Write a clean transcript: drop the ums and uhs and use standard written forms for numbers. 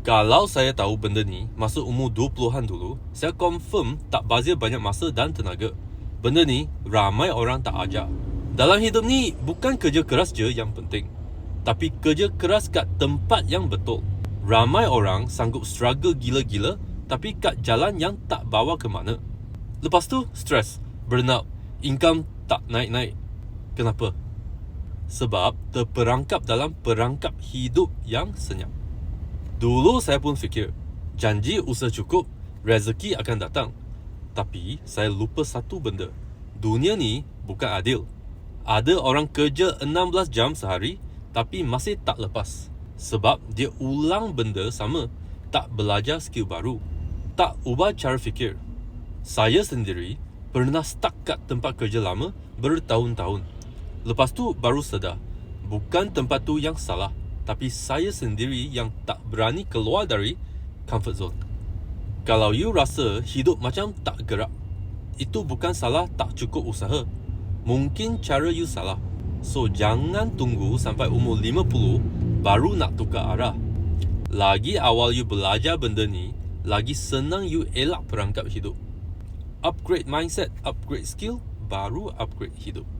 Kalau saya tahu benda ni masa umur 20-an dulu, saya confirm tak bazir banyak masa dan tenaga. Benda ni ramai orang tak ajar. Dalam hidup ni bukan kerja keras je yang penting, tapi kerja keras kat tempat yang betul. Ramai orang sanggup struggle gila-gila tapi kat jalan yang tak bawa ke mana. Lepas tu stres, burnout, income tak naik-naik. Kenapa? Sebab terperangkap dalam perangkap hidup yang senyap. Dulu saya pun fikir, janji usaha cukup, rezeki akan datang. Tapi saya lupa satu benda. Dunia ni bukan adil. Ada orang kerja 16 jam sehari tapi masih tak lepas. Sebab dia ulang benda sama, tak belajar skill baru, tak ubah cara fikir. Saya sendiri pernah stuck kat tempat kerja lama bertahun-tahun. Lepas tu baru sedar, bukan tempat tu yang salah, tapi saya sendiri yang tak berani keluar dari comfort zone. Kalau you rasa hidup macam tak gerak, itu bukan salah tak cukup usaha. Mungkin cara you salah. So jangan tunggu sampai umur 50 baru nak tukar arah. Lagi awal you belajar benda ni, lagi senang you elak perangkap hidup. Upgrade mindset, upgrade skill, baru upgrade hidup.